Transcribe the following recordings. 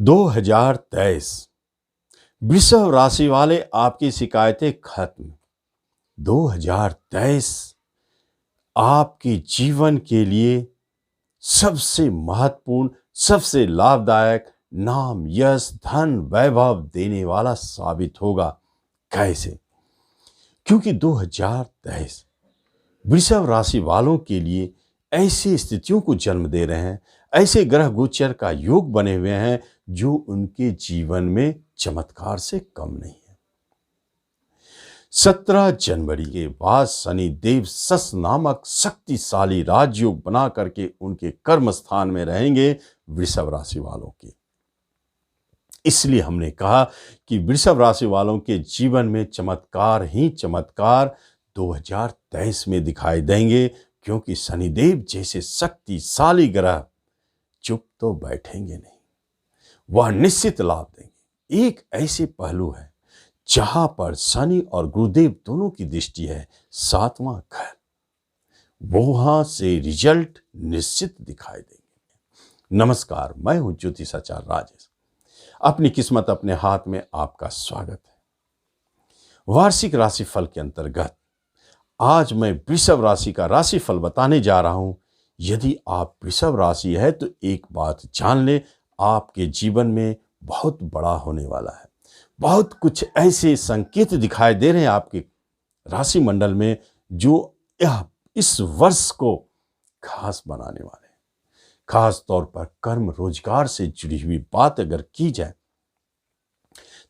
2023 वृषभ राशि वाले, आपकी शिकायतें खत्म। 2023 आपके जीवन के लिए सबसे महत्वपूर्ण, सबसे लाभदायक, नाम, यश, धन, वैभव देने वाला साबित होगा। कैसे? क्योंकि 2023 वृषभ राशि वालों के लिए ऐसी स्थितियों को जन्म दे रहे हैं, ऐसे ग्रह गोचर का योग बने हुए हैं जो उनके जीवन में चमत्कार से कम नहीं है। 17 जनवरी के बाद शनि देव सस नामक शक्तिशाली राजयोग बना करके उनके कर्म स्थान में रहेंगे वृषभ राशि वालों के। इसलिए हमने कहा कि वृषभ राशि वालों के जीवन में चमत्कार ही चमत्कार 2023 में दिखाई देंगे, क्योंकि शनिदेव जैसे शक्तिशाली ग्रह चुप तो बैठेंगे नहीं, वह निश्चित लाभ देंगे। एक ऐसे पहलू है जहां पर शनि और गुरुदेव दोनों की दृष्टि है, 7वां घर, वहां से रिजल्ट निश्चित दिखाई देंगे। नमस्कार, मैं हूं ज्योतिषाचार्य राजेश। अपनी किस्मत अपने हाथ में आपका स्वागत है। वार्षिक राशिफल के अंतर्गत आज मैं वृषभ राशि का राशिफल बताने जा रहा हूं। यदि आप वृषभ राशि है तो एक बात जान ले, आपके जीवन में बहुत बड़ा होने वाला है। बहुत कुछ ऐसे संकेत दिखाई दे रहे हैं आपके राशि मंडल में जो इस वर्ष को खास बनाने वाले हैं। खास तौर पर कर्म रोजगार से जुड़ी हुई बात अगर की जाए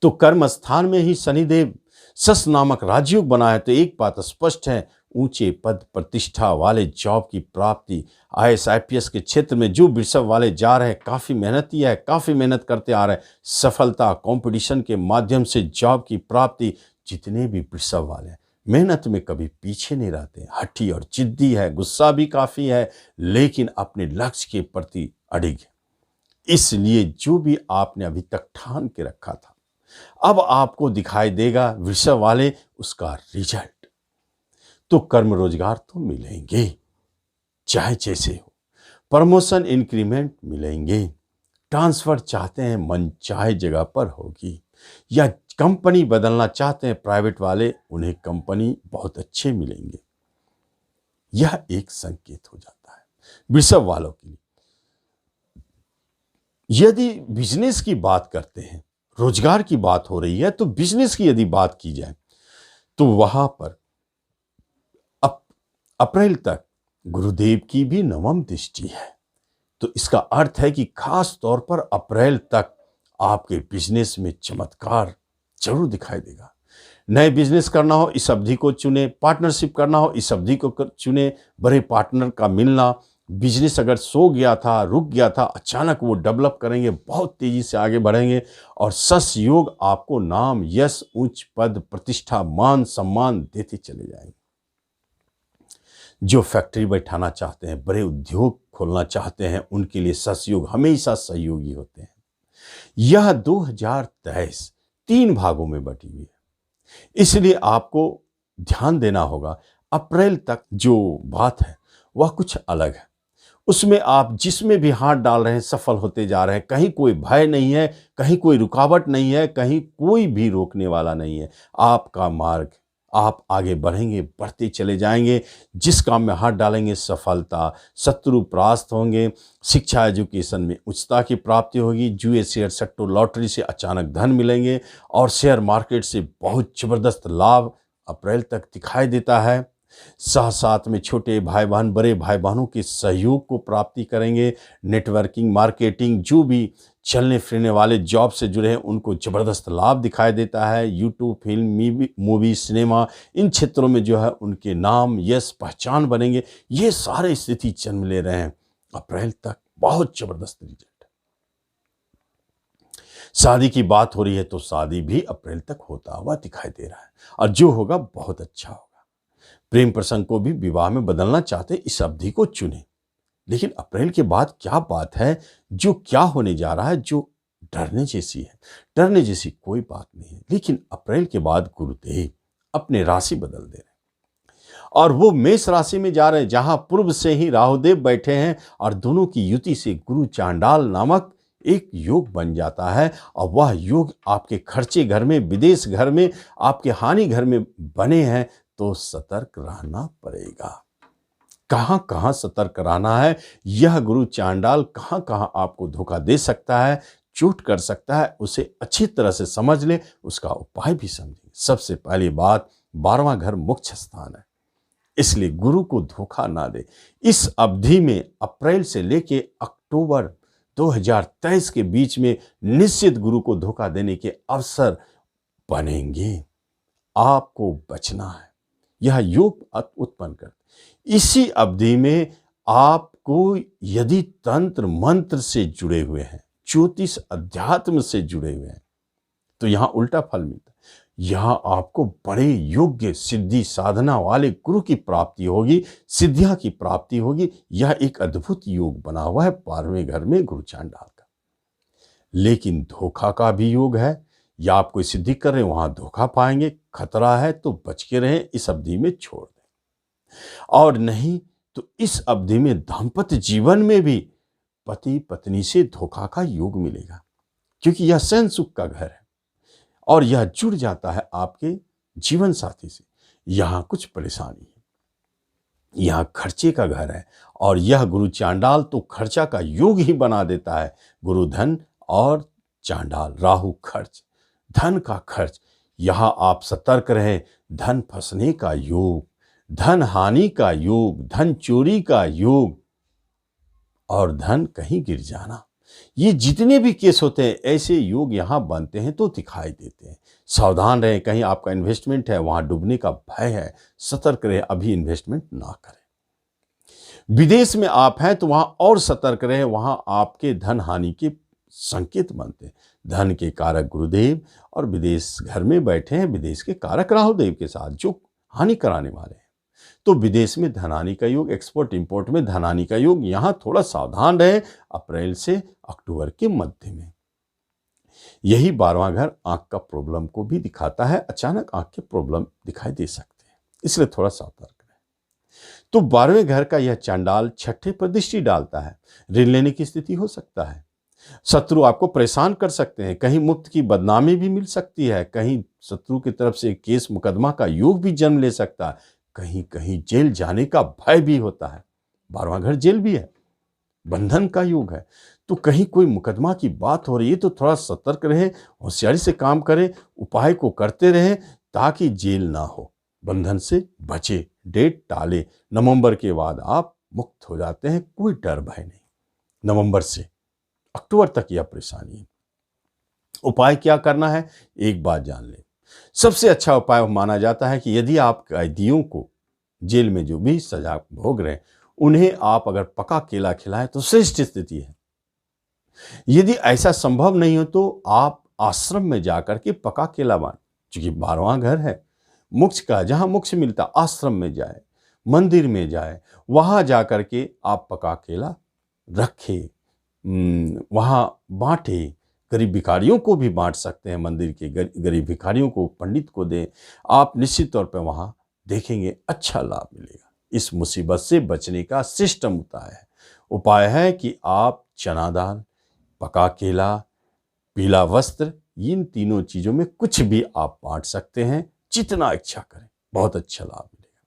तो कर्म स्थान में ही शनिदेव सस नामक राजयोग बना है, तो एक बात स्पष्ट है, ऊंचे पद प्रतिष्ठा वाले जॉब की प्राप्ति, आईएएस आईपीएस के क्षेत्र में जो वृषभ वाले जा रहे हैं, काफी मेहनती है, काफी मेहनत करते आ रहे हैं, सफलता कंपटीशन के माध्यम से जॉब की प्राप्ति। जितने भी वृषभ वाले हैं मेहनत में कभी पीछे नहीं रहते, हठी और जिद्दी है, गुस्सा भी काफी है, लेकिन अपने लक्ष्य के प्रति अडिग है। इसलिए जो भी आपने अभी तक ठान के रखा था, अब आपको दिखाई देगा वृषभ वाले उसका रिजल्ट। तो कर्म रोजगार तो मिलेंगे, चाहे जैसे हो, प्रमोशन इंक्रीमेंट मिलेंगे, ट्रांसफर चाहते हैं मन चाहे जगह पर होगी, या कंपनी बदलना चाहते हैं प्राइवेट वाले, उन्हें कंपनी बहुत अच्छे मिलेंगे। यह एक संकेत हो जाता है वृषभ वालों के लिए। यदि बिजनेस की बात करते हैं, रोजगार की बात हो रही है, तो बिजनेस की यदि बात की जाए तो वहां पर अप्रैल तक गुरुदेव की भी नवम दृष्टि है। तो इसका अर्थ है कि खास तौर पर अप्रैल तक आपके बिजनेस में चमत्कार जरूर दिखाई देगा। नए बिजनेस करना हो इस अवधि को चुने, पार्टनरशिप करना हो इस अवधि को चुने, बड़े पार्टनर का मिलना, बिजनेस अगर सो गया था, रुक गया था, अचानक वो डेवलप करेंगे, बहुत तेजी से आगे बढ़ेंगे और सस योग आपको नाम, यश, उच्च पद, प्रतिष्ठा, मान, सम्मान देते चले जाएंगे। जो फैक्ट्री बैठाना चाहते हैं, बड़े उद्योग खोलना चाहते हैं, उनके लिए सस योग हमेशा सहयोगी होते हैं। यह 2023 3 भागों में बटी हुई है, इसलिए आपको ध्यान देना होगा। अप्रैल तक जो बात है वह कुछ अलग है, उसमें आप जिसमें भी हाथ डाल रहे हैं सफल होते जा रहे हैं। कहीं कोई भय नहीं है, कहीं कोई रुकावट नहीं है, कहीं कोई भी रोकने वाला नहीं है। आपका मार्ग, आप आगे बढ़ेंगे, बढ़ते चले जाएंगे। जिस काम में हाथ डालेंगे सफलता, शत्रु परास्त होंगे, शिक्षा एजुकेशन में उच्चता की प्राप्ति होगी, जुए शेयर सट्टू लॉटरी से अचानक धन मिलेंगे और शेयर मार्केट से बहुत जबरदस्त लाभ अप्रैल तक दिखाई देता है। साथ में छोटे भाई बहन, बड़े भाई बहनों के सहयोग को प्राप्ति करेंगे। नेटवर्किंग, मार्केटिंग, जो भी चलने फिरने वाले जॉब से जुड़े हैं उनको जबरदस्त लाभ दिखाई देता है। यूट्यूब, फिल्म, मूवी, सिनेमा, इन क्षेत्रों में जो है उनके नाम, यश, पहचान बनेंगे। ये सारे स्थिति जन्म ले रहे हैं अप्रैल तक, बहुत जबरदस्त रिजल्ट। शादी की बात हो रही है तो शादी भी अप्रैल तक होता हुआ दिखाई दे रहा है, और जो होगा बहुत अच्छा होगा। प्रेम प्रसंग को भी विवाह में बदलना चाहते इस अवधि को चुने। लेकिन अप्रैल के बाद क्या बात है, जो क्या होने जा रहा है, जो डरने जैसी है, डरने जैसी कोई बात नहीं है। लेकिन अप्रैल के बाद गुरुदेव अपने राशि बदल दे रहे हैं और वो मेष राशि में जा रहे हैं, जहां पूर्व से ही राहुदेव बैठे हैं और दोनों की युति से गुरु चांडाल नामक एक योग बन जाता है और वह योग आपके खर्चे घर में, विदेश घर में, आपके हानि घर में बने हैं, तो सतर्क रहना पड़ेगा। कहाँ कहाँ सतर्क रहना है, यह गुरु चांडाल कहाँ कहाँ आपको धोखा दे सकता है, चूट कर सकता है, उसे अच्छी तरह से समझ ले, उसका उपाय भी समझें। सबसे पहली बात, 12वां घर मोक्ष स्थान है, इसलिए गुरु को धोखा ना दे। इस अवधि में अप्रैल से लेके अक्टूबर 2023 के बीच में निश्चित गुरु को धोखा देने के अवसर बनेंगे। आपको बचना है, यह योग उत्पन्न कर। इसी अवधि में आपको यदि तंत्र मंत्र से जुड़े हुए हैं, ज्योतिष अध्यात्म से जुड़े हुए हैं, तो यहां उल्टा फल मिलता है। यहां आपको बड़े योग्य सिद्धि साधना वाले गुरु की प्राप्ति होगी, सिद्धियां की प्राप्ति होगी। यह एक अद्भुत योग बना हुआ है 12वें घर में गुरु चांडाल का। लेकिन धोखा का भी योग है, या आप कोई सिद्धि कर रहे हैं वहां धोखा पाएंगे, खतरा है, तो बच के रहें, इस अवधि में छोड़ दें। और नहीं तो इस अवधि में दाम्पत्य जीवन में भी पति पत्नी से धोखा का योग मिलेगा, क्योंकि यह सहन सुख का घर है और यह जुड़ जाता है आपके जीवन साथी से। यहां कुछ परेशानी है, यहां खर्चे का घर है, और यह गुरु चांडाल तो खर्चा का योग ही बना देता है। गुरु धन और चांडाल राहु खर्च, धन का खर्च। यहां आप सतर्क रहे, धन फंसने का योग, धन हानि का योग, धन चोरी का योग और धन कहीं गिर जाना, ये जितने भी केस होते हैं ऐसे योग यहां बनते हैं तो दिखाई देते हैं। सावधान रहें, कहीं आपका इन्वेस्टमेंट है वहां डूबने का भय है, सतर्क रहें, अभी इन्वेस्टमेंट ना करें। विदेश में आप हैं तो वहां और सतर्क रहें, वहां आपके धन हानि के संकेत बनते हैं। धन के कारक गुरुदेव और विदेश घर में बैठे हैं विदेश के कारक राहुदेव के साथ, जो हानि कराने वाले हैं। तो विदेश में धनानी का योग, एक्सपोर्ट इंपोर्ट में धनानी का योग, यहां थोड़ा सावधान रहे अप्रैल से अक्टूबर के मध्य में। यही 12वां घर आंख का प्रॉब्लम को भी दिखाता है, अचानक आंख के प्रॉब्लम दिखाई दे सकते हैं, इसलिए थोड़ा सतर्क रहे। तो 12वें घर का यह चांडाल छठे पर दृष्टि डालता है, ऋण लेने की स्थिति हो सकता है, शत्रु आपको परेशान कर सकते हैं, कहीं मुफ्त की बदनामी भी मिल सकती है, कहीं शत्रु की तरफ से केस मुकदमा का योग भी जन्म ले सकता है, कहीं कहीं जेल जाने का भय भी होता है। 12वां घर जेल भी है, बंधन का योग है, तो कहीं कोई मुकदमा की बात हो रही है तो थोड़ा सतर्क रहे, होशियारी से काम करें, उपाय को करते रहें ताकि जेल ना हो, बंधन से बचे, डेट टाले। नवंबर के बाद आप मुक्त हो जाते हैं, कोई डर भय नहीं। नवंबर से अक्टूबर तक यह परेशानी है। उपाय क्या करना है, एक बात जान लें। सबसे अच्छा उपाय माना जाता है कि यदि आप कैदियों को जेल में जो भी सजा भोग रहे हैं उन्हें आप अगर पका केला खिलाएं तो श्रेष्ठ स्थिति है। यदि ऐसा संभव नहीं हो तो आप आश्रम में जाकर के पका केला बांट, क्योंकि 12वां घर है मोक्ष का, जहां मोक्ष मिलता, आश्रम में जाए, मंदिर में जाए, वहां जाकर के आप पका केला रखे, वहां बांटे। गरीब भिखारियों को भी बांट सकते हैं, मंदिर के गरीब भिखारियों को, पंडित को दें। आप निश्चित तौर पर वहां देखेंगे अच्छा लाभ मिलेगा। इस मुसीबत से बचने का सिस्टम उपाय है कि आप चना दाल, पका केला, पीला वस्त्र, इन तीनों चीजों में कुछ भी आप बांट सकते हैं, जितना इच्छा करें, बहुत अच्छा लाभ मिलेगा।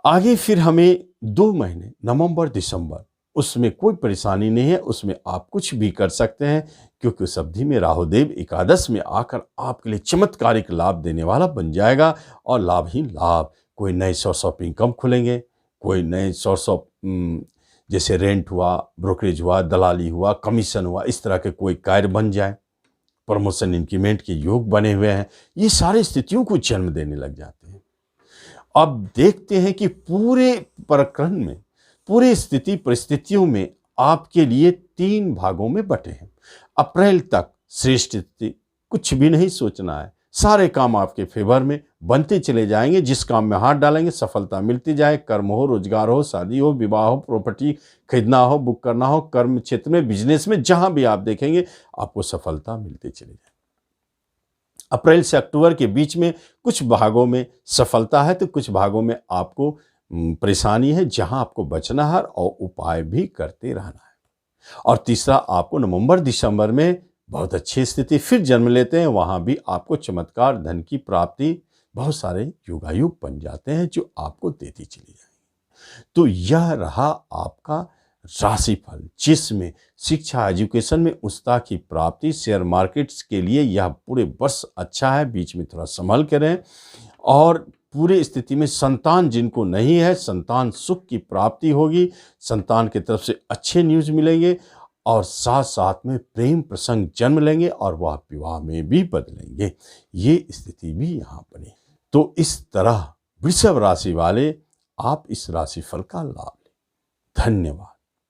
आगे फिर हमें 2 महीने नवंबर दिसंबर, उसमें कोई परेशानी नहीं है, उसमें आप कुछ भी कर सकते हैं, क्योंकि उस अवधि में राहुदेव एकादश में आकर आपके लिए चमत्कारिक लाभ देने वाला बन जाएगा, और लाभ ही लाभ। कोई नए सोर्स ऑफ इनकम खुलेंगे, कोई नए सोर्स ऑफ जैसे रेंट हुआ, ब्रोकरेज हुआ, दलाली हुआ, कमीशन हुआ, इस तरह के कोई कार्य बन जाए, प्रमोशन इंक्रीमेंट के योग बने हुए हैं, ये सारी स्थितियों को जन्म देने लग जाते हैं। अब देखते हैं कि पूरे प्रकरण में, पूरी स्थिति परिस्थितियों में आपके लिए 3 भागों में बटे हैं। अप्रैल तक श्रेष्ठ स्थिति, कुछ भी नहीं सोचना है, सारे काम आपके फेवर में बनते चले जाएंगे। जिस काम में हाथ डालेंगे सफलता मिलती जाए, कर्म हो, रोजगार हो, शादी हो, विवाह हो, प्रॉपर्टी खरीदना हो, बुक करना हो, कर्म क्षेत्र में, बिजनेस में, जहां भी आप देखेंगे आपको सफलता मिलती चली जाए। अप्रैल से अक्टूबर के बीच में कुछ भागों में सफलता है तो कुछ भागों में आपको परेशानी है, जहां आपको बचना है और उपाय भी करते रहना है। और तीसरा, आपको नवंबर दिसंबर में बहुत अच्छी स्थिति फिर जन्म लेते हैं, वहां भी आपको चमत्कार, धन की प्राप्ति, बहुत सारे योगायोग बन जाते हैं जो आपको देती चली जाएगी। तो यह रहा आपका राशिफल, जिसमें शिक्षा, एजुकेशन में उस्ता की प्राप्ति, शेयर मार्केट्स के लिए यह पूरे वर्ष अच्छा है, बीच में थोड़ा संभल के रहें। और पूरे स्थिति में संतान जिनको नहीं है, संतान सुख की प्राप्ति होगी, संतान की तरफ से अच्छे न्यूज़ मिलेंगे और साथ साथ में प्रेम प्रसंग जन्म लेंगे और वह विवाह में भी बदलेंगे। ये स्थिति भी यहाँ बनी। तो इस तरह वृषभ राशि वाले आप इस राशिफल का लाभ लें। धन्यवाद।